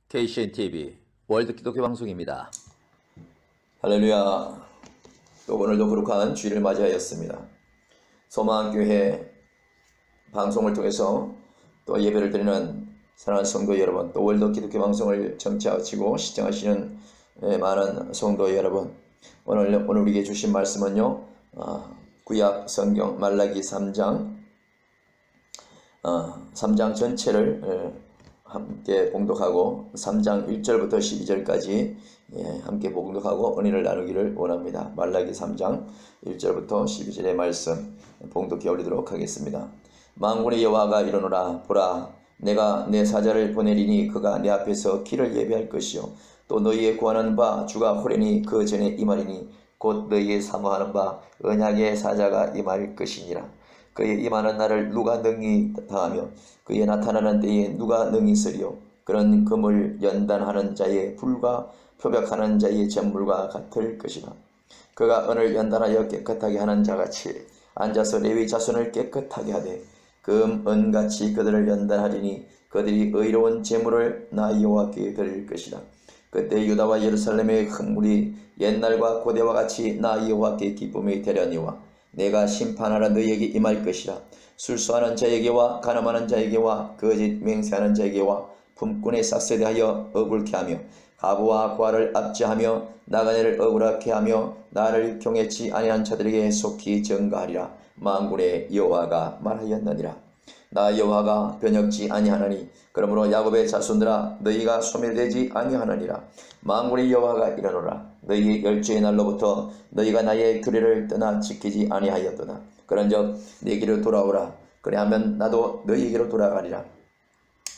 KCNTV 월드 기독교 방송입니다. 할렐루야. 또 오늘도 거룩한 주일을 맞이하였습니다. 소망교회 방송을 통해서 또 예배를 드리는 사랑하는 성도 여러분, 또 월드 기독교 방송을 청취하시고 시청하시는 많은 성도 여러분, 오늘 우리에게 주신 말씀은요, 구약 성경 말라기 3장 전체를 함께 봉독하고 3장 1절부터 12절까지 함께 봉독하고 은혜를 나누기를 원합니다. 말라기 3장 1절부터 12절의 말씀 봉독해 올리도록 하겠습니다. 만군의 여호와가 이르노라. 보라, 내가 내 사자를 보내리니 그가 내 앞에서 길을 예비할 것이요 또 너희의 구하는 바 주가 호련히 그 전에 임하리니 곧 너희의 사모하는 바 언약의 사자가 임할 것이니라. 그의 임하는 날을 누가 능히 다하며 그의 나타나는 때에 누가 능히 쓰리요. 그런 금을 연단하는 자의 불과 표백하는 자의 잿물과 같을 것이다. 그가 은을 연단하여 깨끗하게 하는 자같이 앉아서 레위 자손을 깨끗하게 하되 금 은같이 그들을 연단하리니 그들이 의로운 제물을 나 여호와께 드릴 것이다. 그때 유다와 예루살렘의 흙물이 옛날과 고대와 같이 나 여호와께 기쁨이 되려니와 내가 심판하러 너희에게 임할 것이라. 술수하는 자에게와 간음하는 자에게와 거짓 맹세하는 자에게와 품꾼의 싹에 대하여 억울케 하며 가부와 고아를 압제하며 나그네를 억울하게 하며 나를 경외치 아니한 자들에게 속히 전가하리라. 만군의 여호와가 말하였느니라. 나 여호와가 변혁지 아니하나니 그러므로 야곱의 자손들아 너희가 소멸되지 아니하느니라. 만군의 여호와가 이르노라. 너희 열주의 날로부터 너희가 나의 규례를 떠나 지키지 아니하였도다. 그런즉 내게로 돌아오라. 그래하면 나도 너희에게로 돌아가리라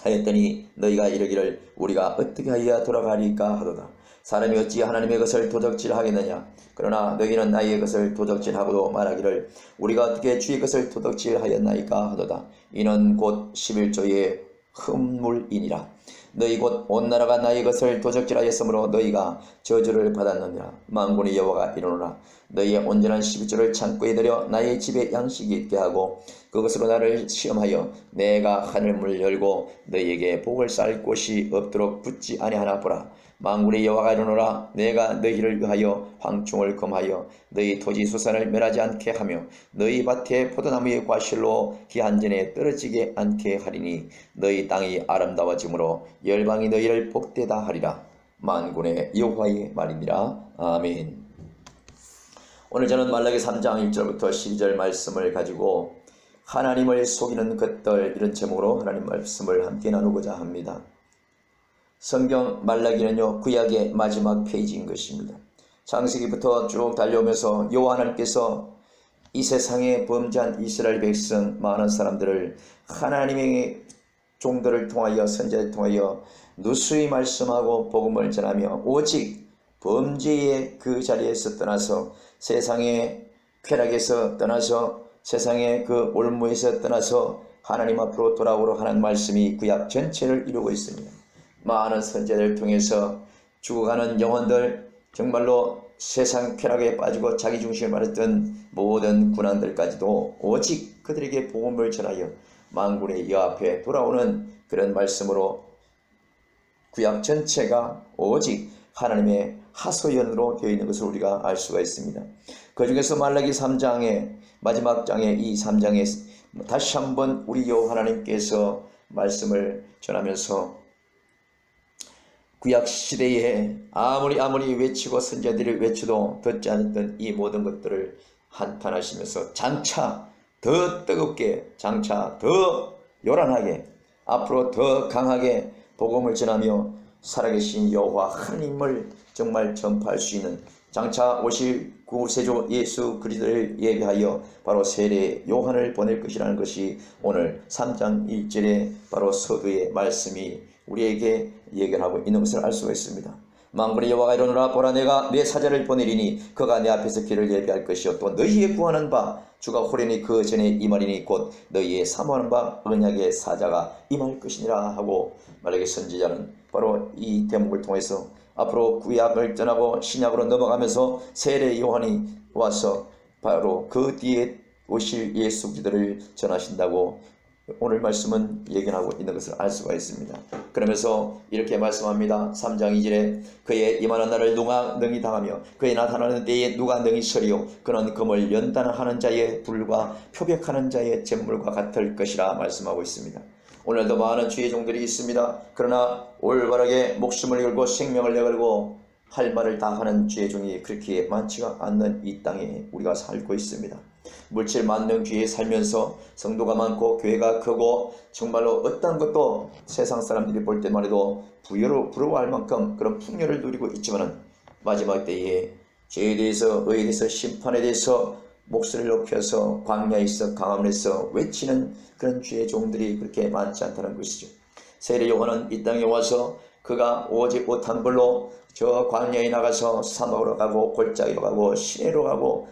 하였더니 너희가 이르기를 우리가 어떻게 하여야 돌아가리까 하도다. 사람이 어찌 하나님의 것을 도적질하겠느냐. 그러나 너희는 나의 것을 도적질하고도 말하기를 우리가 어떻게 주의 것을 도적질하였나이까 하도다. 이는 곧 11조의 흠물이니라. 너희 곧 온 나라가 나의 것을 도적질하였으므로 너희가 저주를 받았느니라. 만군의 여호와가 이르노라. 너희의 온전한 12조를 창고에 들여 나의 집에 양식이 있게 하고 그것으로 나를 시험하여 내가 하늘문을 열고 너희에게 복을 쌀 곳이 없도록 붙지 아니하나 보라. 만군의 여호와가 이르노라. 내가 너희를 위하여 황충을 금하여 너희 토지 수산을 멸하지 않게 하며 너희 밭에 포도나무의 과실로 기한전에 떨어지게 않게 하리니 너희 땅이 아름다워지므로 열방이 너희를 복되다 하리라. 만군의 여호와의 말이니라. 아멘. 오늘 저는 말라기 3장 1절부터 12절 말씀을 가지고 하나님을 속이는 것들, 이런 제목으로 하나님 말씀을 함께 나누고자 합니다. 성경 말라기는요, 구약의 마지막 페이지인 것입니다. 창세기부터 쭉 달려오면서 여호와 하나님께서 이 세상에 범죄한 이스라엘 백성 많은 사람들을 하나님의 종들을 통하여 선지자를 통하여 누수히 말씀하고 복음을 전하며 오직 범죄의 그 자리에서 떠나서 세상의 쾌락에서 떠나서 세상의 그 올무에서 떠나서 하나님 앞으로 돌아오도록 하는 말씀이 구약 전체를 이루고 있습니다. 많은 선지자를 통해서 죽어가는 영혼들, 정말로 세상 쾌락에 빠지고 자기 중심을 말했던 모든 군왕들까지도 오직 그들에게 복음을 전하여 만군의 여호와 앞에 돌아오는 그런 말씀으로 구약 전체가 오직 하나님의 하소연으로 되어 있는 것을 우리가 알 수가 있습니다. 그 중에서 말라기 3장의 마지막 장의 이 3장에 다시 한번 우리 여호와 하나님께서 말씀을 전하면서 구약 시대에 아무리 외치고 선지자들이 외쳐도 듣지 않았던 이 모든 것들을 한탄하시면서 장차 더 뜨겁게, 장차 더 요란하게, 앞으로 더 강하게 복음을 전하며 살아계신 여호와 하나님을 정말 전파할 수 있는 장차 오실 구세주 예수 그리스도를 예비하여 바로 세례 요한을 보낼 것이라는 것이 오늘 3장 1절에 바로 서두의 말씀이 우리에게 예견하고 있는 것을 알 수가 있습니다. 만군의 여호와가 이르노라. 보라, 내가 내 사자를 보내리니 그가 내 앞에서 길을 예비할 것이요 또 너희의 구하는 바 주가 호련히 그 전에 임하리니 곧 너희의 사모하는 바 언약의 사자가 임할 것이니라 하고 말라기 선지자는 바로 이 대목을 통해서 앞으로 구약을 떠나고 신약으로 넘어가면서 세례 요한이 와서 바로 그 뒤에 오실 예수 그리스도를 전하신다고 오늘 말씀은 예견하고 있는 것을 알 수가 있습니다. 그러면서 이렇게 말씀합니다. 3장 2절에 그의 임하는 날을 누가 능히 당하며 그의 나타나는 때에 누가 능히 서리요 그는 금을 연단하는 자의 불과 표백하는 자의 잿물과 같을 것이라 말씀하고 있습니다. 오늘도 많은 주의 종들이 있습니다. 그러나 올바르게 목숨을 걸고 생명을 내걸고 할 말을 다 하는 주의 종이 그렇게 많지가 않는 이 땅에 우리가 살고 있습니다. 물질 만능 주의에 살면서 성도가 많고 교회가 크고 정말로 어떤 것도 세상 사람들이 볼 때만 해도 부러워할 만큼 그런 풍요를 누리고 있지만은 마지막 때에 죄에 대해서 의에 대해서 심판에 대해서 목소리를 높여서 광야에서 강함에서 외치는 그런 주의 종들이 그렇게 많지 않다는 것이죠. 세례 요한은 이 땅에 와서 그가 오직 못한 걸로 저 광야에 나가서 사막으로 가고 골짜기로 가고 시내로 가고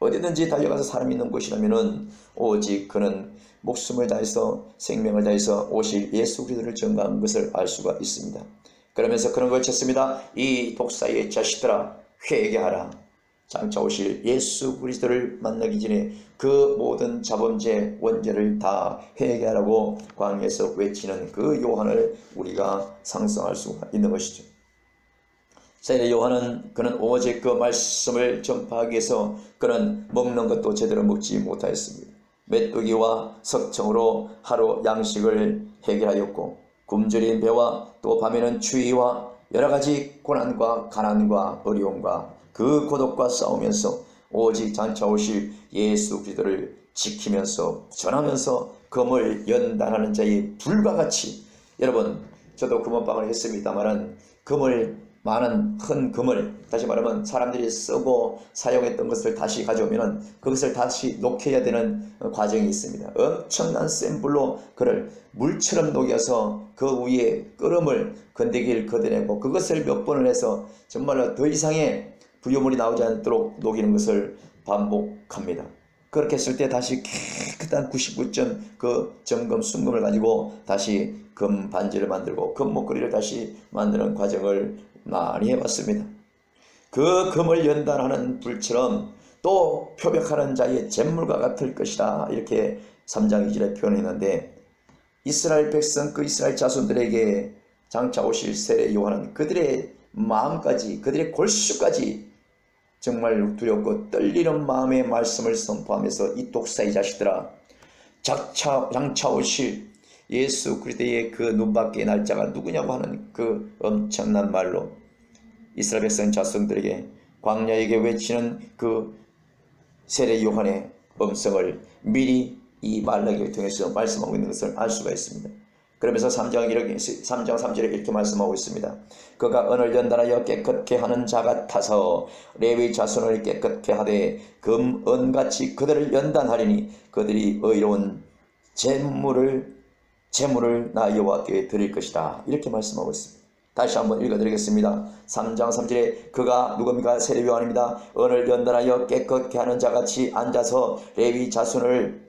어디든지 달려가서 사람 있는 곳이라면은 오직 그는 목숨을 다해서 생명을 다해서 오실 예수 그리스도를 전가한 것을 알 수가 있습니다. 그러면서 그런 걸 쳤습니다. 이 독사의 자식들아 회개하라. 장차 오실 예수 그리스도를 만나기 전에 그 모든 자범죄 원죄를 다 회개하라고 광야에서 외치는 그 요한을 우리가 상상할 수가 있는 것이죠. 세례 요한은 그는 오직 그 말씀을 전파하기 위해서 그는 먹는 것도 제대로 먹지 못하였습니다. 메뚜기와 석청으로 하루 양식을 해결하였고 굶주린 배와 또 밤에는 추위와 여러가지 고난과 가난과 어려움과 그 고독과 싸우면서 오직 장차 오실 예수 그리스도를 지키면서 전하면서 금을 연단하는 자의 불과 같이, 여러분 저도 금은방을 했습니다만은 많은 큰 금을, 다시 말하면 사람들이 쓰고 사용했던 것을 다시 가져오면 그것을 다시 녹여야 되는 과정이 있습니다. 엄청난 센 불로 그를 물처럼 녹여서 그 위에 끓음을 건더기를 걷어내고 그것을 몇 번을 해서 정말로 더 이상의 부유물이 나오지 않도록 녹이는 것을 반복합니다. 그렇게 했을 때 다시 깨끗한 99점 그 정금 순금을 가지고 다시 금 반지를 만들고 금 목걸이를 다시 만드는 과정을 많이 해봤습니다. 그 금을 연단하는 불처럼 또 표백하는 자의 잿물과 같을 것이다, 이렇게 3장 2절에 표현했는데, 이스라엘 백성 그 이스라엘 자손들에게 장차 오실 세례 요한은 그들의 마음까지, 그들의 골수까지 정말 두렵고 떨리는 마음의 말씀을 선포하면서 이 독사의 자식들아, 장차 오실 예수 그리스도의 그 눈밖의 날짜가 누구냐고 하는 그 엄청난 말로 이스라엘 백성 자손들에게 광야에게 외치는 그 세례 요한의 음성을 미리 이 말라기를 통해서 말씀하고 있는 것을 알 수가 있습니다. 그러면서 3장 3절에 이렇게 말씀하고 있습니다. 그가 언을 연단하여 깨끗게 하는 자 같아서 레위 자손을 깨끗게 하되 금, 은같이 그들을 연단하리니 그들이 의로운 제물을 나 여호와께 드릴 것이다, 이렇게 말씀하고 있습니다. 다시 한번 읽어드리겠습니다. 3장 3절에 그가 누굽니까? 세례 요한입니다. 언을 연단하여 깨끗게 하는 자같이 앉아서 레위 자손을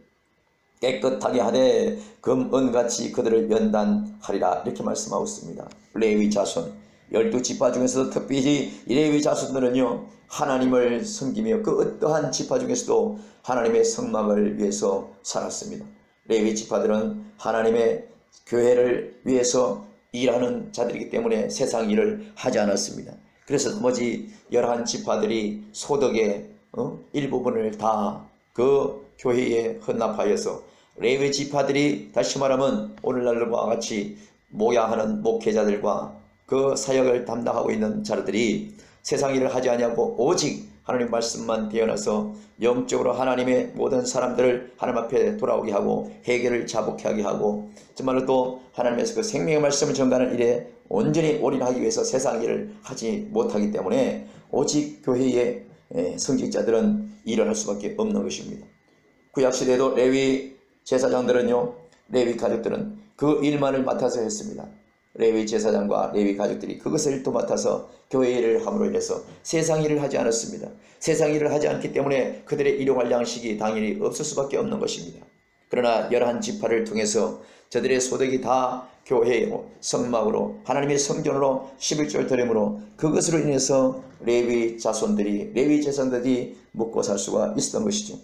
깨끗하게 하되 금, 은같이 그들을 연단하리라, 이렇게 말씀하고 있습니다. 레위 자손 12지파 중에서도 특별히 이 레위 자손들은요 하나님을 섬기며 그 어떠한 지파 중에서도 하나님의 성막을 위해서 살았습니다. 레위 지파들은 하나님의 교회를 위해서 일하는 자들이기 때문에 세상 일을 하지 않았습니다. 그래서 나머지 11지파들이 소득의 일부분을 다 그 교회에 헌납하여서 레위 지파들이, 다시 말하면 오늘날과 같이 모야하는 목회자들과 그 사역을 담당하고 있는 자들이 세상 일을 하지 아니하고 오직 하나님 말씀만 배워나서 영적으로 하나님의 모든 사람들을 하나님 앞에 돌아오게 하고 해결을 자복하게 하고 정말로 또 하나님에서 그 생명의 말씀을 전가하는 일에 온전히 올인하기 위해서 세상 일을 하지 못하기 때문에 오직 교회의 성직자들은 일을 할 수밖에 없는 것입니다. 구약시대에도 레위 제사장들은요, 레위 가족들은 그 일만을 맡아서 했습니다. 레위 제사장과 레위 가족들이 그것을 또 맡아서 교회 일을 함으로 인해서 세상 일을 하지 않았습니다. 세상 일을 하지 않기 때문에 그들의 일용할 양식이 당연히 없을 수밖에 없는 것입니다. 그러나 11지파를 통해서 저들의 소득이 다 교회의 성막으로 하나님의 성전으로 11조를 드림으로 그것으로 인해서 레위 제사장들이 먹고 살 수가 있었던 것이죠.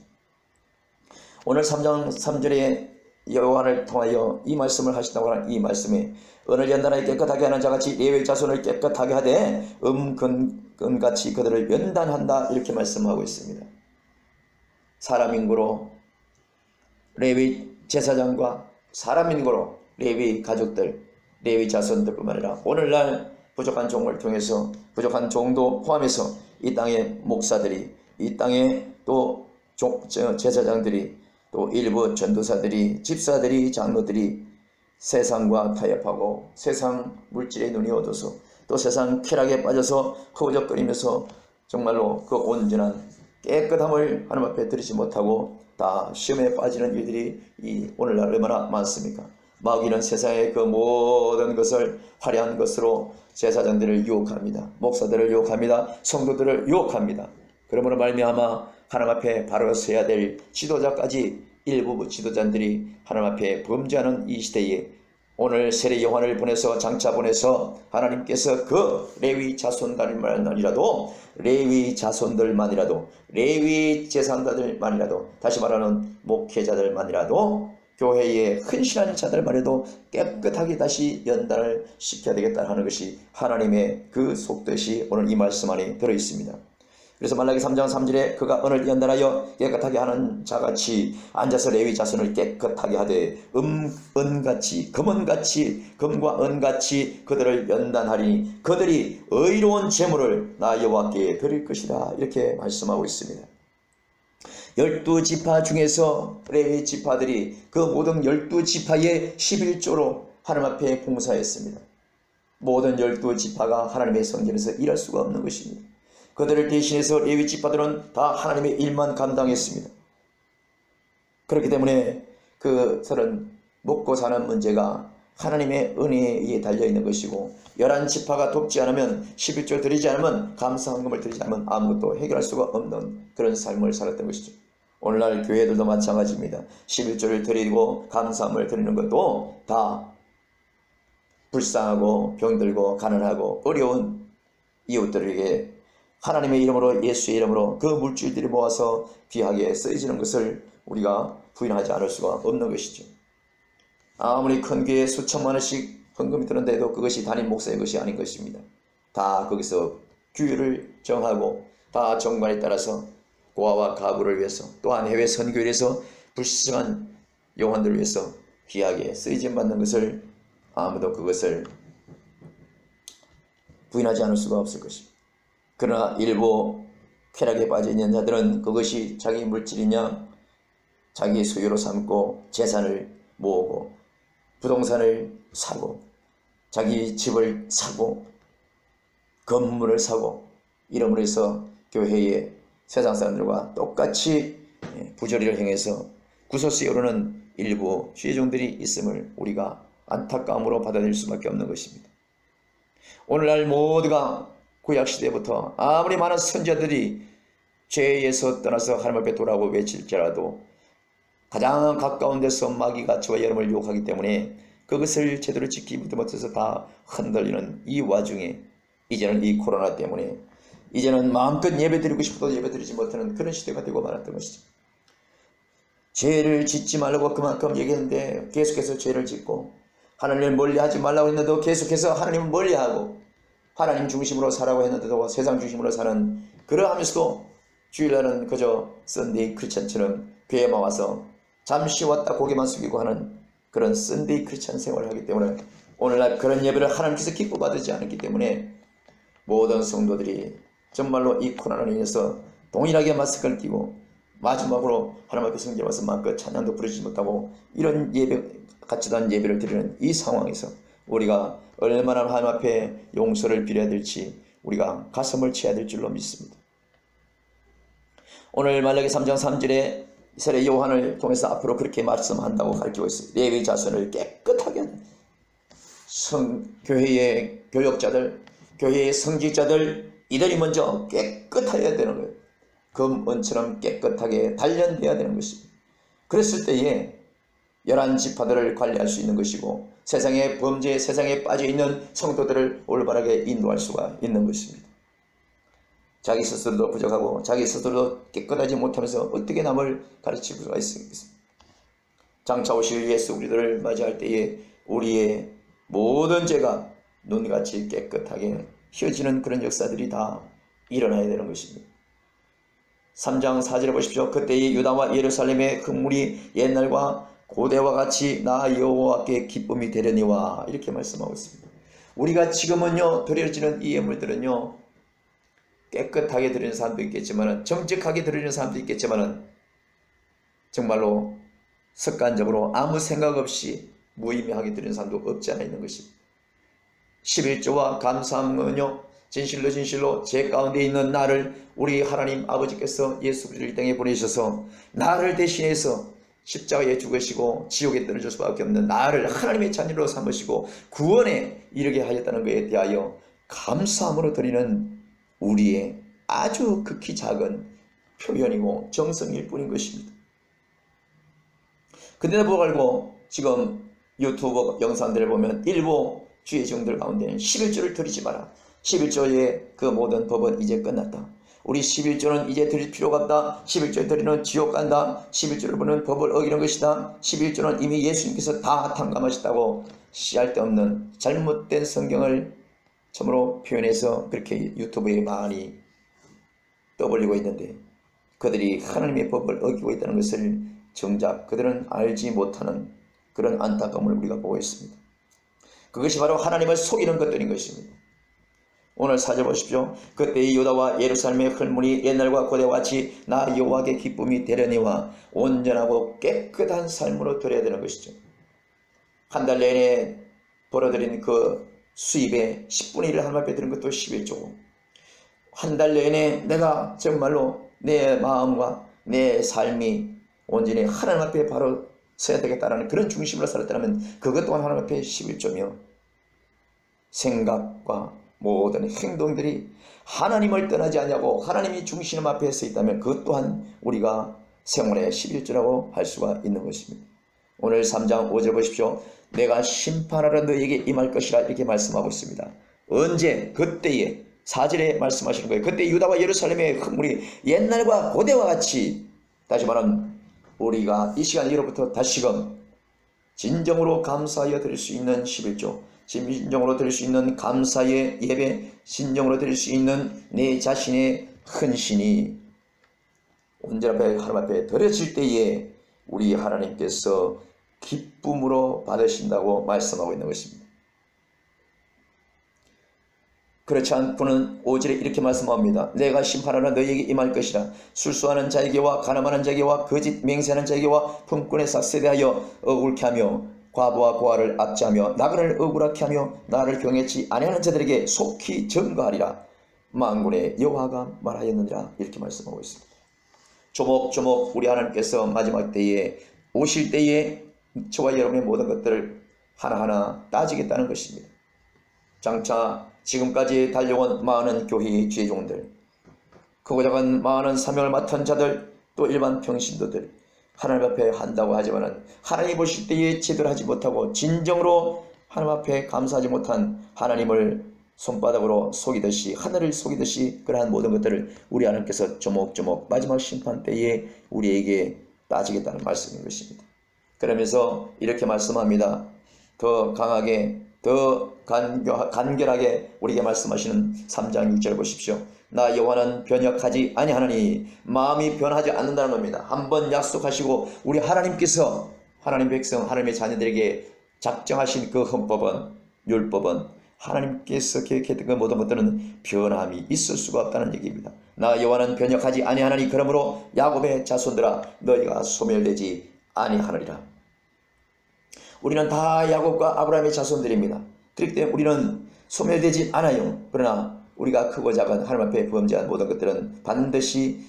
오늘 3장 3절에 요한을 통하여 이 말씀을 하신다고 하는 이 말씀에 은을 연단하여 깨끗하게 하는 자같이 레위 자손을 깨끗하게 하되 금같이 그들을 연단한다 이렇게 말씀하고 있습니다. 사람 인구로 레위 제사장과 사람 인구로 레위 가족들, 레위 자손들뿐만 아니라 오늘날 부족한 종을 통해서 부족한 종도 포함해서 이 땅의 목사들이, 이 땅의 또 제사장들이, 또 일부 전도사들이, 집사들이, 장로들이 세상과 타협하고 세상 물질의 눈이 어두워서 또 세상 쾌락에 빠져서 허우적거리면서 정말로 그 온전한 깨끗함을 하나님 앞에 드리지 못하고 다 시험에 빠지는 일들이 이 오늘날 얼마나 많습니까? 마귀는 세상의 그 모든 것을 화려한 것으로 제사장들을 유혹합니다. 목사들을 유혹합니다. 성도들을 유혹합니다. 그러므로 말미암아 하나님 앞에 바로 서야 될 지도자까지 일부 지도자들이 하나님 앞에 범죄하는 이 시대에 오늘 세례 요한을 보내서 장차 보내서 하나님께서 그 레위 자손들만이라도 레위 자손들만이라도 레위 제사장들만이라도 다시 말하는 목회자들만이라도 교회에 헌신한 자들만이라도 깨끗하게 다시 연단을 시켜야 되겠다 하는 것이 하나님의 그 속뜻이 오늘 이 말씀 안에 들어있습니다. 그래서 말라기 3장 3절에 그가 은을 연단하여 깨끗하게 하는 자같이 앉아서 레위 자손을 깨끗하게 하되 은같이 금은같이 금과 은같이 그들을 연단하리니 그들이 의로운 제물을 나 여호와께 드릴 것이다 이렇게 말씀하고 있습니다. 12지파 중에서 레위 지파들이 그 모든 12지파의 11조로 하나님 앞에 봉사했습니다. 모든 12지파가 하나님의 성전에서 일할 수가 없는 것입니다. 그들을 대신해서 레위 지파들은 다 하나님의 일만 감당했습니다. 그렇기 때문에 그들은 먹고 사는 문제가 하나님의 은혜에 달려있는 것이고 11지파가 돕지 않으면 11조 드리지 않으면 감사헌금을 드리지 않으면 아무것도 해결할 수가 없는 그런 삶을 살았던 것이죠. 오늘날 교회들도 마찬가지입니다. 11조를 드리고 감사함을 드리는 것도 다 불쌍하고 병들고 가난하고 어려운 이웃들에게 하나님의 이름으로 예수의 이름으로 그 물질들이 모아서 귀하게 쓰여지는 것을 우리가 부인하지 않을 수가 없는 것이죠. 아무리 큰 교회에 수천만 원씩 헌금이 드는데도 그것이 담임 목사의 것이 아닌 것입니다. 다 거기서 규율을 정하고 다 정관에 따라서 고아와 가부를 위해서 또한 해외 선교를 위해서 불쌍한 영혼들을 위해서 귀하게 쓰여짐 받는 것을 아무도 그것을 부인하지 않을 수가 없을 것입니다. 그러나 일부 쾌락에 빠져 있는 자들은 그것이 자기 물질이냐 자기 소유로 삼고 재산을 모으고 부동산을 사고 자기 집을 사고 건물을 사고 이름으로 해서 교회에 세상 사람들과 똑같이 부조리를 행해서 구설수에 오르는 일부 죄종들이 있음을 우리가 안타까움으로 받아들일 수밖에 없는 것입니다. 오늘날 모두가 구약시대부터 아무리 많은 선지자들이 죄에서 떠나서 하나님 앞에 돌아오고 외칠지라도 가장 가까운 데서 마귀가 저와 여러분을 유혹하기 때문에 그것을 제대로 지키지 못해서 다 흔들리는 이 와중에 이제는 이 코로나 때문에 이제는 마음껏 예배드리고 싶어도 예배드리지 못하는 그런 시대가 되고 말았던 것이죠. 죄를 짓지 말라고 그만큼 얘기했는데 계속해서 죄를 짓고 하나님을 멀리하지 말라고 했는데도 계속해서 하나님을 멀리하고 하나님 중심으로 살라고 했는데도 세상 중심으로 사는 그러하면서도 주일날은 그저 썬데이 크리스찬처럼 교회만 와서 잠시 왔다 고개만 숙이고 하는 그런 썬데이 크리스찬 생활을 하기 때문에 오늘날 그런 예배를 하나님께서 기뻐 받지 않기 때문에 모든 성도들이 정말로 이 코로나로 인해서 동일하게 마스크를 끼고 마지막으로 하나님 앞에 성전에 와서 마음껏 찬양도 부르지 못하고 이런 예배 같지도 않은 예배를 드리는 이 상황에서 우리가 얼마나 하나님 앞에 용서를 빌어야 될지 우리가 가슴을 치어야 될 줄로 믿습니다. 오늘 말라기 3장 3절에 세례 요한을 통해서 앞으로 그렇게 말씀한다고 가르치고 있어요. 레위 자손을 깨끗하게 하는 교회의 교역자들, 교회의 성직자들 이들이 먼저 깨끗해야 되는 거예요. 금은처럼 깨끗하게 단련되어야 되는 것입니다. 그랬을 때에 11지파들을 관리할 수 있는 것이고 세상의 범죄, 세상에 빠져있는 성도들을 올바르게 인도할 수가 있는 것입니다. 자기 스스로도 부족하고 자기 스스로도 깨끗하지 못하면서 어떻게 남을 가르칠 수가 있습니까? 장차 오실 예수 그리스도를 맞이할 때에 우리의 모든 죄가 눈같이 깨끗하게 휘어지는 그런 역사들이 다 일어나야 되는 것입니다. 3장 4절에 보십시오. 그때의 유다와 예루살렘의 흙물이 옛날과 고대와 같이 나 여호와께 기쁨이 되려니와 이렇게 말씀하고 있습니다. 우리가 지금은요 드려지는 이 예물들은요 깨끗하게 드리는 사람도 있겠지만 정직하게 드리는 사람도 있겠지만 정말로 습관적으로 아무 생각 없이 무의미하게 드리는 사람도 없지 않아 있는 것입니다. 11조와 감사함은요 진실로 제 가운데 있는 나를 우리 하나님 아버지께서 예수 그리스도를 이 땅에 보내셔서 나를 대신해서 십자가에 죽으시고 지옥에 떨어질 수밖에 없는 나를 하나님의 자녀로 삼으시고 구원에 이르게 하였다는 것에 대하여 감사함으로 드리는 우리의 아주 극히 작은 표현이고 정성일 뿐인 것입니다. 그런데도 불구하고 지금 유튜브 영상들을 보면 일부 주의 종들 가운데는 11조를 드리지 마라. 11조의 그 모든 법은 이제 끝났다. 우리 11조는 이제 드릴 필요가 없다. 11조에 드리는 지옥 간다. 11조를 보는 법을 어기는 것이다. 11조는 이미 예수님께서 다 탕감하셨다고 씨알 데 없는 잘못된 성경을 참으로 표현해서 그렇게 유튜브에 많이 떠벌리고 있는데 그들이 하나님의 법을 어기고 있다는 것을 정작 그들은 알지 못하는 그런 안타까움을 우리가 보고 있습니다. 그것이 바로 하나님을 속이는 것들인 것입니다. 오늘 4절 보십시오. 그때의 유다와 예루살렘의 흙물이 옛날과 고대와 같이 나 여호와께 기쁨이 되려니와 온전하고 깨끗한 삶으로 드려야 되는 것이죠. 한 달 내내 벌어들인 그 수입의 10분의 1을 하나님 앞에 드린 것도 11조고 한 달 내내 내가 정말로 내 마음과 내 삶이 온전히 하나님 앞에 바로 서야 되겠다라는 그런 중심으로 살았다면 그것 또한 하나님 앞에 11조며 생각과 모든 행동들이 하나님을 떠나지 않냐고 하나님이 중심 앞에 서 있다면 그것 또한 우리가 생활의 11조라고 할 수가 있는 것입니다. 오늘 3장 5절 보십시오. 내가 심판하러 너에게 임할 것이라 이렇게 말씀하고 있습니다. 언제? 그때에 4절에 말씀하시는 거예요. 그때 유다와 예루살렘의 흙물이 옛날과 고대와 같이 다시 말하면 우리가 이 시간 이로부터 다시금 진정으로 감사하여 드릴 수 있는 11조 진정으로 드릴 수 있는 감사의 예배 진정으로 드릴 수 있는 내 자신의 헌신이 온전 앞에 하나님 앞에 드려질 때에 우리 하나님께서 기쁨으로 받으신다고 말씀하고 있는 것입니다. 그렇지 않고는 5절에 이렇게 말씀합니다. 내가 심판하러 너희에게 임할 것이라. 술수하는 자에게와 가늠하는 자에게와 거짓 맹세하는 자에게와 품꾼의 삭세에 대하여 억울케 하며 과부와 고아를 압제하며 나그네를 억울하게 하며 나를 경외치 아니하는 자들에게 속히 증거하리라. 만군의 여호와가 말하였느니라. 이렇게 말씀하고 있습니다. 조목조목 우리 하나님께서 마지막 때에 오실 때에 저와 여러분의 모든 것들을 하나하나 따지겠다는 것입니다. 장차 지금까지 달려온 많은 교회의 지혜종들, 크고 작은 많은 사명을 맡은 자들, 또 일반 평신도들 하나님 앞에 한다고 하지만은 하나님 보실 때에 제대로 하지 못하고 진정으로 하나님 앞에 감사하지 못한 하나님을 손바닥으로 속이듯이 하늘을 속이듯이 그러한 모든 것들을 우리 하나님께서 조목조목 마지막 심판 때에 우리에게 따지겠다는 말씀인 것입니다. 그러면서 이렇게 말씀합니다. 더 강하게 더 간결하게 우리에게 말씀하시는 3장 6절 보십시오. 나 여호와는 변혁하지 아니하나니 마음이 변하지 않는다는 겁니다. 한번 약속하시고 우리 하나님께서 하나님 백성 하나님의 자녀들에게 작정하신 그 헌법은 율법은 하나님께서 계획했던 그 모든 것들은 변함이 있을 수가 없다는 얘기입니다. 나 여호와는 변혁하지 아니하나니 그러므로 야곱의 자손들아 너희가 소멸되지 아니하느리라. 우리는 다 야곱과 아브라함의 자손들입니다. 그렇기 때문에 우리는 소멸되지 않아요. 그러나 우리가 크고 작은 하나님 앞에 범죄한 모든 것들은 반드시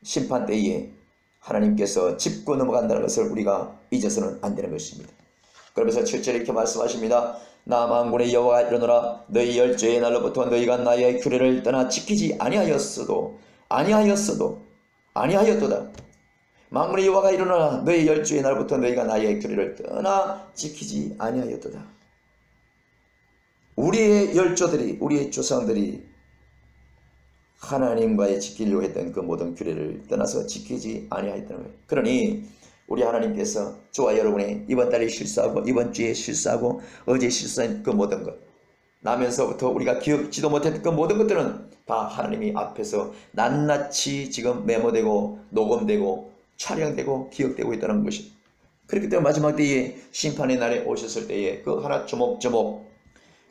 심판 때에 하나님께서 짚고 넘어간다는 것을 우리가 잊어서는 안 되는 것입니다. 그러면서 7절에 이렇게 말씀하십니다. 나 만군의 여호와가 이르노라. 너희 열조의 날로부터 너희가 나의 규례를 떠나 지키지 아니하였도다. 만군의 여호와가 이르노라. 너희 열조의 날부터 너희가 나의 규례를 떠나 지키지 아니하였도다. 우리의 열조들이 우리의 조상들이 하나님과의 지키려고 했던 그 모든 규례를 떠나서 지키지 아니하였다는 거예요. 그러니 우리 하나님께서 저와 여러분이 이번 달에 실수하고 이번 주에 실수하고 어제 실수한 그 모든 것, 나면서부터 우리가 기억지도 못했던 그 모든 것들은 다 하나님이 앞에서 낱낱이 지금 메모되고 녹음되고 촬영되고 기억되고 있다는 것이. 그렇기 때문에 마지막 때에 심판의 날에 오셨을 때에 그 하나 조목조목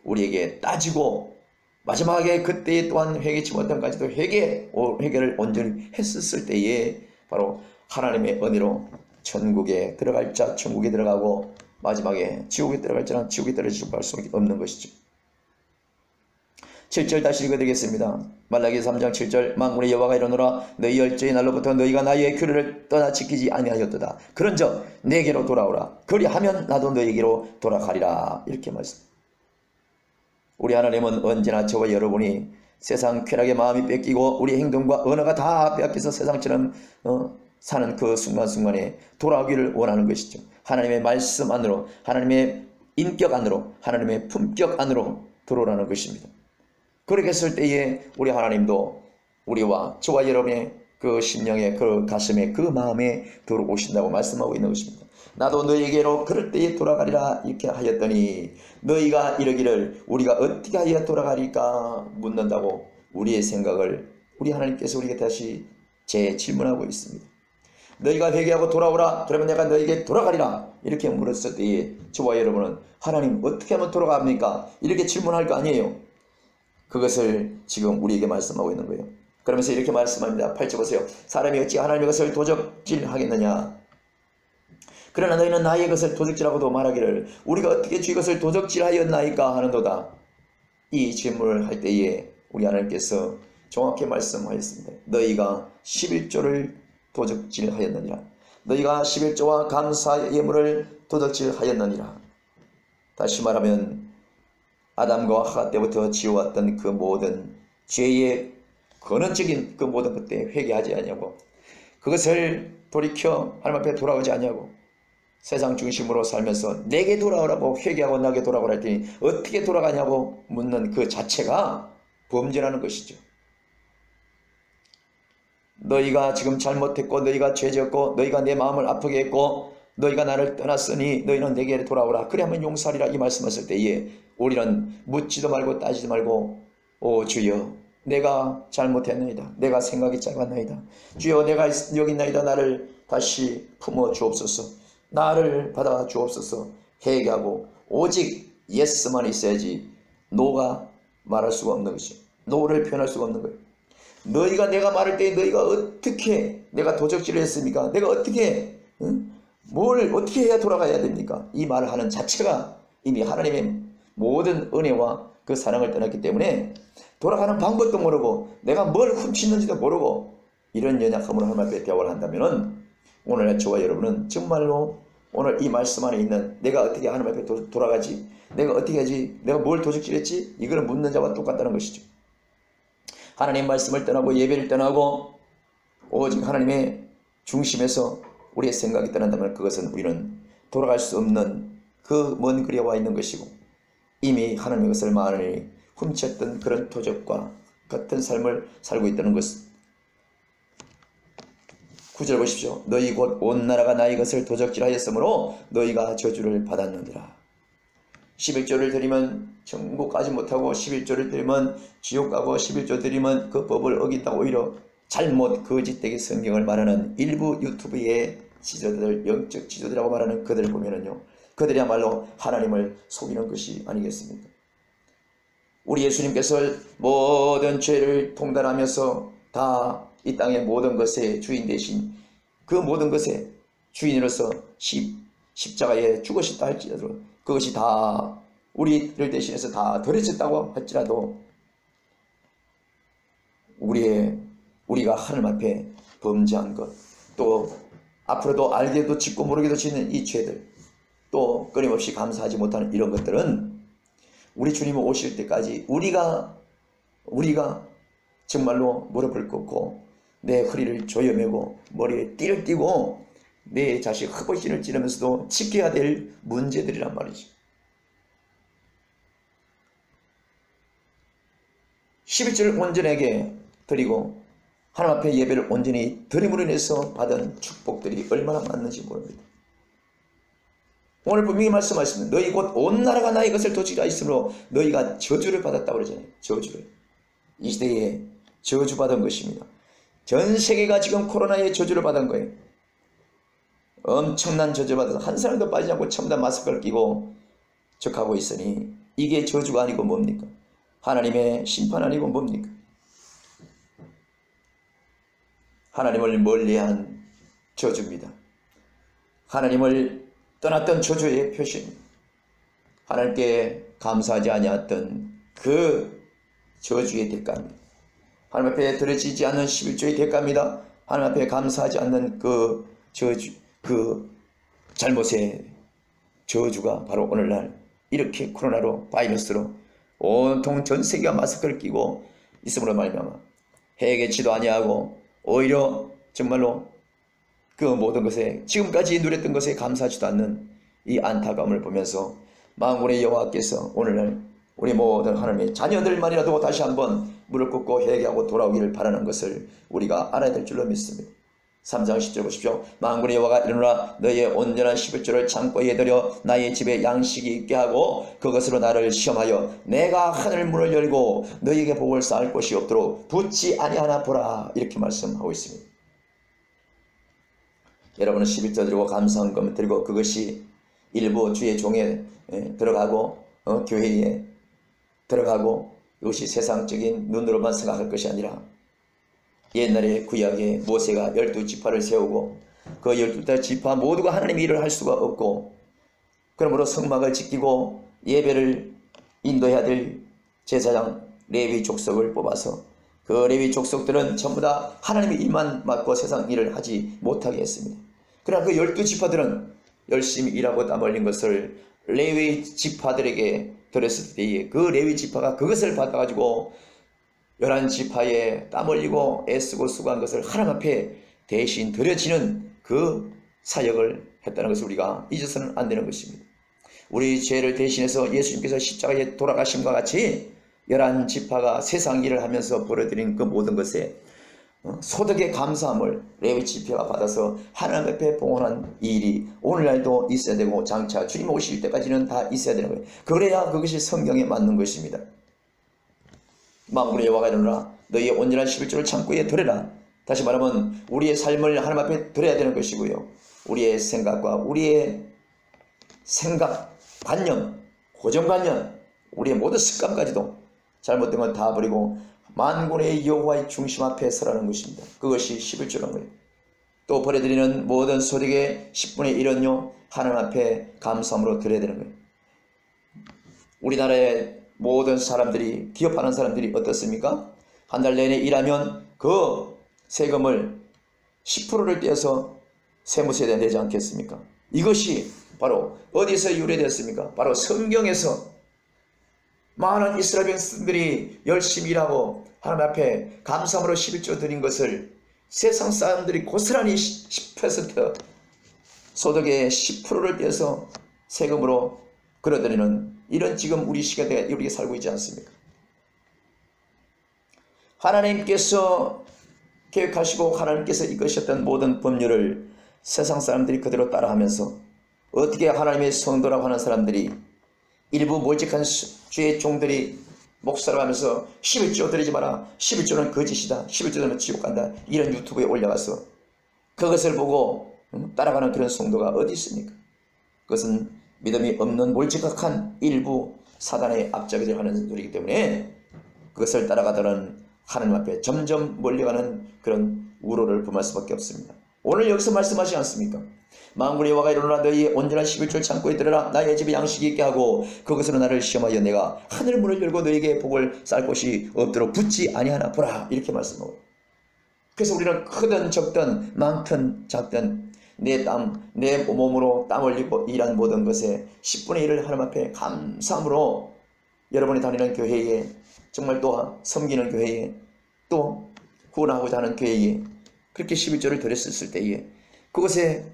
우리에게 따지고 마지막에 그때에 또한 회개치 못한까지도 회개를 온전히 했었을 때에 바로 하나님의 은혜로 천국에 들어갈 자 천국에 들어가고 마지막에 지옥에 들어갈 자는 지옥에 떨어질 수밖에 없는 것이죠. 7절 다시 읽어드리겠습니다. 말라기 3장 7절 만군의 여호와가 이르노라 너희 열조의 날로부터 너희가 나의 규례를 떠나 지키지 아니하였도다. 그런즉 내게로 돌아오라. 그리하면 나도 너희에게로 돌아가리라. 이렇게 말씀. 우리 하나님은 언제나 저와 여러분이 세상 쾌락의 마음이 뺏기고 우리 행동과 언어가 다 빼앗겨서 세상처럼 사는 그 순간순간에 돌아오기를 원하는 것이죠. 하나님의 말씀 안으로, 하나님의 인격 안으로, 하나님의 품격 안으로 들어오라는 것입니다. 그렇게 했을 때에 우리 하나님도 우리와 저와 여러분의 그 심령에, 그 가슴에, 그 마음에 들어오신다고 말씀하고 있는 것입니다. 나도 너희에게로 그럴 때에 돌아가리라 이렇게 하였더니 너희가 이러기를 우리가 어떻게 하여 돌아가리까 묻는다고 우리의 생각을 우리 하나님께서 우리에게 다시 재질문하고 있습니다. 너희가 회개하고 돌아오라 그러면 내가 너희에게 돌아가리라 이렇게 물었을 때에 저와 여러분은 하나님 어떻게 하면 돌아갑니까? 이렇게 질문할 거 아니에요. 그것을 지금 우리에게 말씀하고 있는 거예요. 그러면서 이렇게 말씀합니다. 8절 보세요. 사람이 어찌 하나님의 것을 도적질하겠느냐. 그러나 너희는 나의 것을 도적질하고도 말하기를 우리가 어떻게 주의 것을 도적질하였나이까 하는도다. 이 질문을 할 때에 우리 하나님께서 정확히 말씀하였습니다. 너희가 11조를 도적질하였느니라. 너희가 11조와 감사 예물을 도적질하였느니라. 다시 말하면 아담과 하와 때부터 지어왔던 그 모든 죄의 근원적인 그 모든 것 때문에 회개하지 않냐고, 그것을 돌이켜 하나님 앞에 돌아오지 않냐고, 세상 중심으로 살면서 내게 돌아오라고 회개하고 나게 돌아오라 했더니 어떻게 돌아가냐고 묻는 그 자체가 범죄라는 것이죠. 너희가 지금 잘못했고 너희가 죄졌고 너희가 내 마음을 아프게 했고 너희가 나를 떠났으니 너희는 내게 돌아오라 그리하면 용서하리라 이 말씀하실 때에 우리는 묻지도 말고 따지도 말고 오 주여 내가 잘못했나이다. 내가 생각이 짧았나이다. 주여 내가 여기 있나이다. 나를 다시 품어 주옵소서. 나를 받아 주옵소서. 회개하고 오직 예스만 있어야지 노가 말할 수가 없는 것이죠. 노를 표현할 수가 없는 거예요. 너희가 내가 말할 때 너희가 어떻게 내가 도적질을 했습니까? 내가 어떻게 뭘 어떻게 해야 돌아가야 됩니까? 이 말을 하는 자체가 이미 하나님의 모든 은혜와 그 사랑을 떠났기 때문에 돌아가는 방법도 모르고 내가 뭘 훔치는지도 모르고 이런 연약함으로 하나님 앞에 대화를 한다면 오늘 저와 여러분은 정말로 오늘 이 말씀 안에 있는 내가 어떻게 하나님 앞에 돌아가지, 내가 어떻게 하지, 내가 뭘 도적질했지, 이거를 묻는 자와 똑같다는 것이죠. 하나님 말씀을 떠나고 예배를 떠나고 오직 하나님의 중심에서 우리의 생각이 떠난다면 그것은 우리는 돌아갈 수 없는 그 먼 거리에 와 있는 것이고 이미 하나님의 것을 많이 훔쳤던 그런 도적과 같은 삶을 살고 있다는 것은 9절 보십시오. 너희 곧 온 나라가 나의 것을 도적질하였으므로 너희가 저주를 받았느니라. 11조를 드리면 천국 가지 못하고 11조를 드리면 지옥 가고 11조 드리면 그 법을 어긴다고 오히려 잘못 거짓되게 성경을 말하는 일부 유튜브의 지도자들, 영적 지도자라고 말하는 그들을 보면은요, 그들이야말로 하나님을 속이는 것이 아니겠습니까? 우리 예수님께서 모든 죄를 통달하면서 다 이 땅의 모든 것의 주인 대신 그 모든 것의 주인으로서 십자가에 죽으셨다 할지라도 그것이 다 우리를 대신해서 다 드려졌다고 할지라도 우리가 하나님 앞에 범죄한 것, 또 앞으로도 알게도 짓고 모르게도 짓는 이 죄들, 또 끊임없이 감사하지 못하는 이런 것들은 우리 주님 오실 때까지 우리가 정말로 무릎을 꿇고 내 허리를 조여매고 머리에 띠를 띠고 내 자식 흑벌신을 찌르면서도 지켜야 될 문제들이란 말이죠. 11조를 온전하게 드리고 하나님 앞에 예배를 온전히 드림으로 인해서 받은 축복들이 얼마나 많은지 모릅니다. 오늘 분명히 말씀하십니다. 너희 곧 온 나라가 나의 것을 도지라 있으므로 너희가 저주를 받았다고 그러잖아요. 저주를. 이 시대에 저주받은 것입니다. 전 세계가 지금 코로나의 저주를 받은 거예요. 엄청난 저주를 받아서 한 사람도 빠지지 않고 전부 다 마스크를 끼고 적하고 있으니 이게 저주가 아니고 뭡니까? 하나님의 심판 아니고 뭡니까? 하나님을 멀리한 저주입니다. 하나님을 떠났던 저주의 표시입니다. 하나님께 감사하지 아니했던 그 저주의 대가입니다. 하나님 앞에 드려지지 않는 11조의 대가입니다. 하나님 앞에 감사하지 않는 그 저주, 그 잘못의 저주가 바로 오늘날 이렇게 코로나로 바이러스로 온통 전 세계가 마스크를 끼고 있음으로 말미암아 해결치도 아니하고 오히려 정말로 그 모든 것에 지금까지 누렸던 것에 감사하지도 않는 이 안타까움을 보면서 만군의 여호와께서 오늘날 우리 모든 하나님의 자녀들만이라도 다시 한번 무릎 꿇고 회개하고 돌아오기를 바라는 것을 우리가 알아야 될 줄로 믿습니다. 3장 10절 보십시오. 만군의 여호와가 이르노라 너희의 온전한 11조를 창고에 들여 나의 집에 양식이 있게 하고 그것으로 나를 시험하여 내가 하늘 문을 열고 너희에게 복을 쌓을 곳이 없도록 붙지 아니하나 보라. 이렇게 말씀하고 있습니다. 여러분은 11조 드리고 감사한 것 드리고 그것이 일부 주의 종에 들어가고 교회에 들어가고 이것이 세상적인 눈으로만 생각할 것이 아니라 옛날에 구약에 모세가 12지파를 세우고 그 12지파 모두가 하나님의 일을 할 수가 없고 그러므로 성막을 지키고 예배를 인도해야 될 제사장 레위 족속을 뽑아서 그 레위 족속들은 전부 다 하나님의 일만 맡고 세상 일을 하지 못하게 했습니다. 그러나 그 12지파들은 열심히 일하고 땀 흘린 것을 레위 지파들에게 드렸을 때에 그 레위 지파가 그것을 받아가지고 11지파에 땀 흘리고 애쓰고 수고한 것을 하나님 앞에 대신 드려지는 그 사역을 했다는 것을 우리가 잊어서는 안 되는 것입니다. 우리 죄를 대신해서 예수님께서 십자가에 돌아가심과 같이 11지파가 세상 일을 하면서 벌어들인 그 모든 것에 소득의 감사함을 레위 지파가 받아서 하나님 앞에 봉헌한 이 일이 오늘날도 있어야 되고 장차 주님 오실 때까지는 다 있어야 되는 거예요. 그래야 그것이 성경에 맞는 것입니다. 만군의 여호와가 이르노라 너희의 온전한 11조를 창고에 들여라. 다시 말하면 우리의 삶을 하나님 앞에 드려야 되는 것이고요. 우리의 생각과 우리의 생각, 관념, 고정관념, 우리의 모든 습관까지도 잘못된 건 다 버리고 만군의 여호와의 중심 앞에 서라는 것입니다. 그것이 11조라는 거예요. 또 버려드리는 모든 소득의 10분의 1은요 하나님 앞에 감사함으로 드려야 되는 거예요. 우리나라의 모든 사람들이 기업하는 사람들이 어떻습니까? 한 달 내내 일하면 그 세금을 10%를 떼어서 세무서에 내지 않겠습니까? 이것이 바로 어디서 유래되었습니까? 바로 성경에서 많은 이스라엘 백성들이 열심히 일하고 하나님 앞에 감사함으로 11조 드린 것을 세상 사람들이 고스란히 10% 소득의 10%를 떼어서 세금으로 끌어들이는 이런 지금 우리 시대에 우리가 살고 있지 않습니까? 하나님께서 계획하시고 하나님께서 이끄셨던 모든 법률을 세상 사람들이 그대로 따라하면서 어떻게 하나님의 성도라고 하는 사람들이 일부 몰직한 주의 종들이 목사라고 하면서 11조 드리지 마라, 11조는 거짓이다, 11조 드리면 지옥 간다, 이런 유튜브에 올라가서 그것을 보고 따라가는 그런 성도가 어디 있습니까? 그것은 믿음이 없는 몰직한 일부 사단의 앞잡이들 하는 소리이기 때문에 그것을 따라가더는 하나님 앞에 점점 몰려가는 그런 우로를 범할 수밖에 없습니다. 오늘 여기서 말씀하지 않습니까? 만군의 여호와가 이르노라 너희의 온전한 11조를 창고에 들여라 나의 집에 양식이 있게 하고 그것으로 나를 시험하여 내가 하늘 문을 열고 너희에게 복을 쌓을 곳이 없도록 붙지 아니하나 보라. 이렇게 말씀하고, 그래서 우리는 크든 적든 많든 작든 내 몸으로 땀 흘리고 일한 모든 것에 10분의 1을 하나님 앞에 감사함으로 여러분이 다니는 교회에 정말 또 섬기는 교회에 또 구원하고자 하는 교회에 그렇게 11조를 드렸을 때에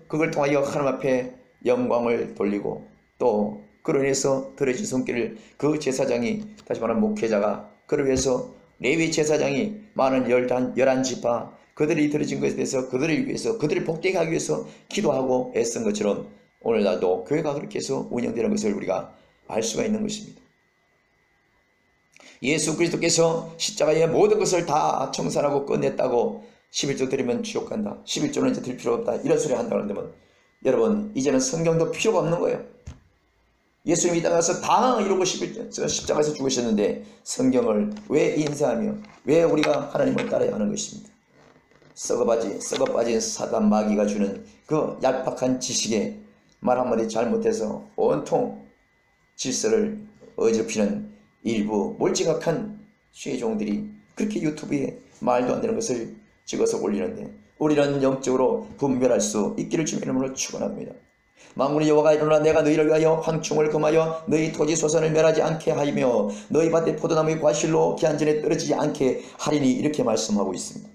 그걸 통하여 하나님 앞에 영광을 돌리고 또 그로 인해서 드려진 손길을 그 제사장이 다시 말하면 목회자가 그를 위해서 레위 제사장이 많은 11지파 그들이 들어진 것에 대해서 그들을 위해서 그들을 복되게 하기 위해서 기도하고 애쓴 것처럼 오늘날도 교회가 그렇게 해서 운영되는 것을 우리가 알 수가 있는 것입니다. 예수 그리스도께서 십자가의 모든 것을 다 청산하고 끝냈다고 11조 드리면 지옥 간다, 11조는 이제 드릴 필요가 없다, 이런 소리 한다고 하는데, 여러분 이제는 성경도 필요가 없는 거예요. 예수님이 이 땅에 와서 다 이루고 십자가에서 죽으셨는데 성경을 왜 인쇄하며 왜 우리가 하나님을 따라야 하는 것입니다. 썩어빠진 사단 마귀가 주는 그 얄팍한 지식에 말 한마디 잘못해서 온통 질서를 어지럽히는 일부 몰지각한 쇠종들이 그렇게 유튜브에 말도 안 되는 것을 찍어서 올리는데, 우리는 영적으로 분별할 수 있기를 주님의 이름으로 축원합니다. 만군의 여호와가 일어나 내가 너희를 위하여 황충을 금하여 너희 토지 소산을 멸하지 않게 하며 너희 밭에 포도나무의 과실로 기한전에 떨어지지 않게 하리니, 이렇게 말씀하고 있습니다.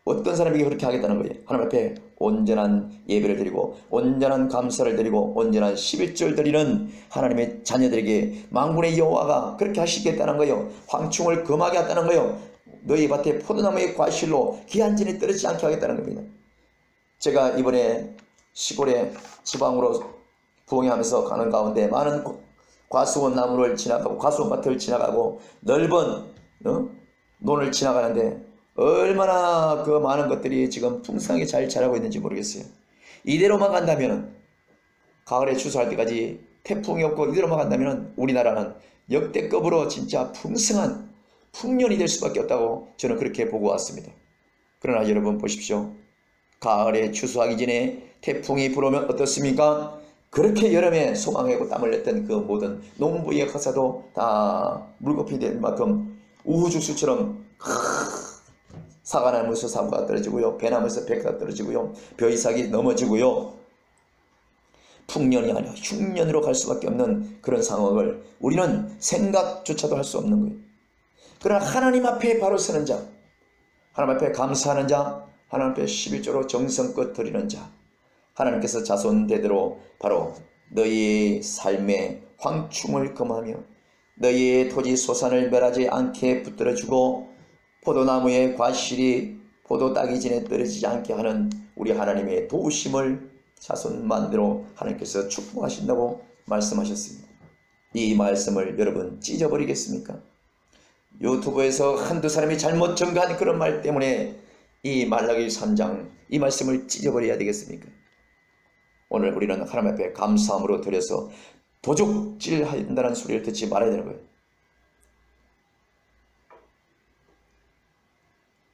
어떤 사람에게 그렇게 하겠다는 거예요? 하나님 앞에 온전한 예배를 드리고 온전한 감사를 드리고 온전한 11절 드리는 하나님의 자녀들에게 만군의 여호와가 그렇게 하시겠다는 거예요. 황충을 금하게 하겠다는 거예요. 너희 밭에 포도나무의 과실로 기한전에 떨어지지 않게 하겠다는 겁니다. 제가 이번에 시골에 지방으로 부흥하면서 가는 가운데 많은 과수원 나무를 지나가고 과수원 밭을 지나가고 넓은 논을 지나가는데 얼마나 그 많은 것들이 지금 풍성하게 잘 자라고 있는지 모르겠어요. 이대로만 간다면 가을에 추수할 때까지 태풍이 없고 이대로만 간다면 우리나라는 역대급으로 진짜 풍성한 풍년이 될 수밖에 없다고 저는 그렇게 보고 왔습니다. 그러나 여러분 보십시오. 가을에 추수하기 전에 태풍이 불어오면 어떻습니까? 그렇게 여름에 소망하고 땀을 냈던 그 모든 농부의 역사도 다 물거품이 될 만큼 우후죽순처럼 사과나무에서 사과가 떨어지고요, 배나무에서 배가 떨어지고요, 벼이삭이 넘어지고요, 풍년이 아니라 흉년으로 갈 수밖에 없는 그런 상황을 우리는 생각조차도 할 수 없는 거예요. 그러나 하나님 앞에 바로 서는 자, 하나님 앞에 감사하는 자, 하나님 앞에 11조로 정성껏 드리는 자, 하나님께서 자손 대대로 바로 너희의 삶에 황충을 금하며 너희의 토지 소산을 멸하지 않게 붙들어주고 포도나무의 과실이 포도 따기 전에 떨어지지 않게 하는 우리 하나님의 도우심을 자손만대로 하나님께서 축복하신다고 말씀하셨습니다. 이 말씀을 여러분 찢어버리겠습니까? 유튜브에서 한두 사람이 잘못 전가한 그런 말 때문에 이 말라기 3장 이 말씀을 찢어버려야 되겠습니까? 오늘 우리는 하나님 앞에 감사함으로 드려서 도적질한다는 소리를 듣지 말아야 되는 거예요.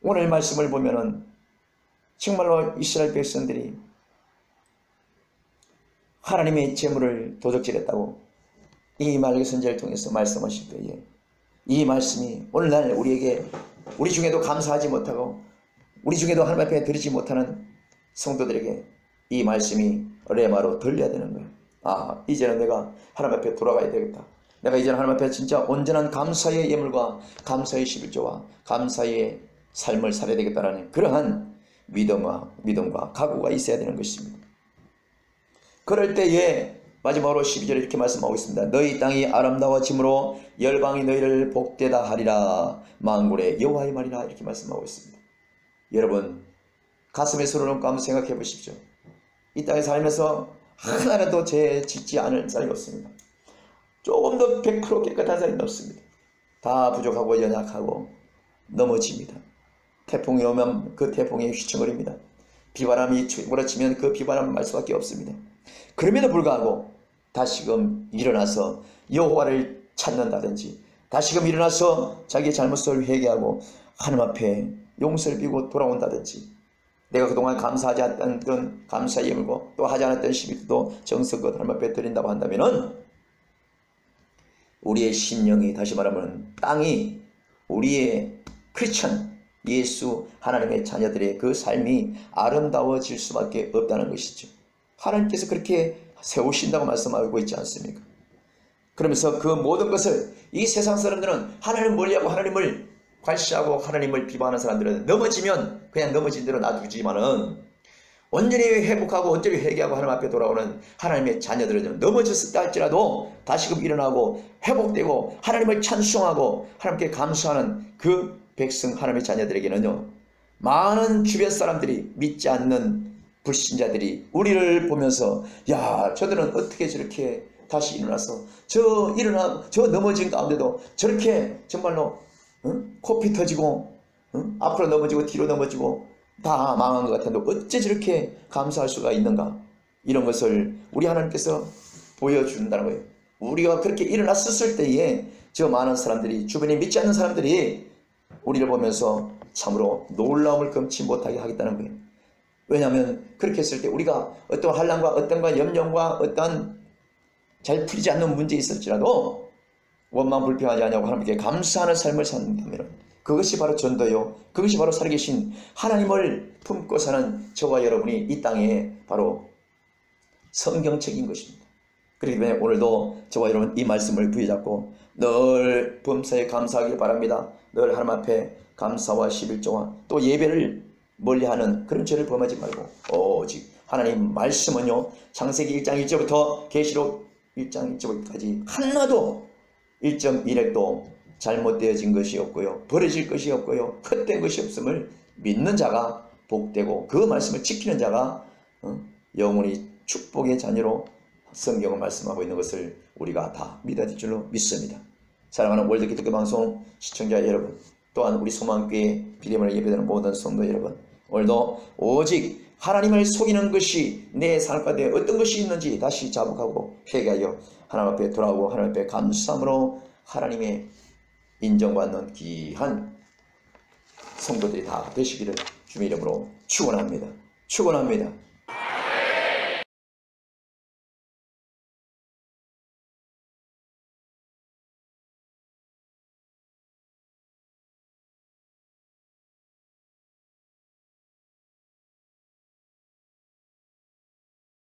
오늘 말씀을 보면은 정말로 이스라엘 백성들이 하나님의 재물을 도적질했다고 이 말라기 선지자를 통해서 말씀하실 때에 이 말씀이 오늘날 우리에게, 우리 중에도 감사하지 못하고 우리 중에도 하나님 앞에 드리지 못하는 성도들에게 이 말씀이 레마로 들려야 되는 거예요. 아, 이제는 내가 하나님 앞에 돌아가야 되겠다. 내가 이제는 하나님 앞에 진짜 온전한 감사의 예물과 감사의 11조와 감사의 삶을 살아야 되겠다는 그러한 믿음과 각오가 있어야 되는 것입니다. 그럴 때에 마지막으로 12절에 이렇게 말씀하고 있습니다. 너희 땅이 아름다워짐으로 열방이 너희를 복되다 하리라. 만군의 여호와의 말이라. 이렇게 말씀하고 있습니다. 여러분 가슴에 손을 얹고 한번 생각해 보십시오. 이 땅에 살면서 하나라도 죄 짓지 않을 사람이 없습니다. 조금 더 100% 깨끗한 사람이 없습니다. 다 부족하고 연약하고 넘어집니다. 태풍이 오면 그 태풍에 휘청거립니다. 비바람이 몰아치면 그 비바람을 말 수밖에 없습니다. 그럼에도 불구하고 다시금 일어나서 여호와를 찾는다든지 다시금 일어나서 자기의 잘못을 회개하고 하나님 앞에 용서를 비고 돌아온다든지, 내가 그동안 감사하지 않았던 감사의 예물고 또 하지 않았던 11조도 정성껏 하나님 앞에 드린다고 한다면은 우리의 심령이, 다시 말하면 땅이, 우리의 크리스천 예수 하나님의 자녀들의 그 삶이 아름다워질 수밖에 없다는 것이죠. 하나님께서 그렇게 세우신다고 말씀하고 있지 않습니까? 그러면서 그 모든 것을 이 세상 사람들은 하나님을 멀리하고 하나님을 관시하고 하나님을 비방하는 사람들은 넘어지면 그냥 넘어진 대로 놔두지만은 온전히 회복하고 온전히 회개하고 하나님 앞에 돌아오는 하나님의 자녀들은 넘어졌다 할지라도 다시금 일어나고 회복되고 하나님을 찬송하고 하나님께 감사하는 그 백성 하나님의 자녀들에게는요, 많은 주변 사람들이 믿지 않는 불신자들이 우리를 보면서 야, 저들은 어떻게 저렇게 다시 일어나서 저 넘어진 가운데도 저렇게 정말로 코피 터지고 앞으로 넘어지고 뒤로 넘어지고 다 망한 것 같은데 어째 저렇게 감사할 수가 있는가? 이런 것을 우리 하나님께서 보여준다는 거예요. 우리가 그렇게 일어났었을 때에 저 많은 사람들이, 주변에 믿지 않는 사람들이 우리를 보면서 참으로 놀라움을 금치 못하게 하겠다는 거예요. 왜냐하면 그렇게 했을 때 우리가 어떤 환난과 어떤 염려와 어떤 잘 풀리지 않는 문제 있을지라도 원망 불평하지 않냐고 하나님께 감사하는 삶을 산다면 그것이 바로 전도요, 그것이 바로 살아계신 하나님을 품고 사는 저와 여러분이 이 땅에 바로 성경책인 것입니다. 그렇기 때문에 오늘도 저와 여러분 이 말씀을 부여잡고 늘 범사에 감사하길 바랍니다. 늘 하나님 앞에 감사와 11조와 또 예배를 멀리하는 그런 죄를 범하지 말고 오직 하나님 말씀은요, 창세기 1장 1절부터 계시록 1장 1절까지 하나도 1.1핵도 잘못되어진 것이 없고요, 버려질 것이 없고요, 헛된 것이 없음을 믿는 자가 복되고 그 말씀을 지키는 자가 영원히 축복의 자녀로 성경을 말씀하고 있는 것을 우리가 다 믿어질 줄로 믿습니다. 사랑하는 월드기독교 방송 시청자 여러분, 또한 우리 소망교회 비대면을 예배드리는 모든 성도 여러분, 오늘도 오직 하나님을 속이는 것이 내 삶 가운데 어떤 것이 있는지 다시 자복하고 회개하여 하나님 앞에 돌아오고 하나님 앞에 감사함으로 하나님의 인정받는 귀한 성도들이 다 되시기를 주의 이름으로 축원합니다. 축원합니다.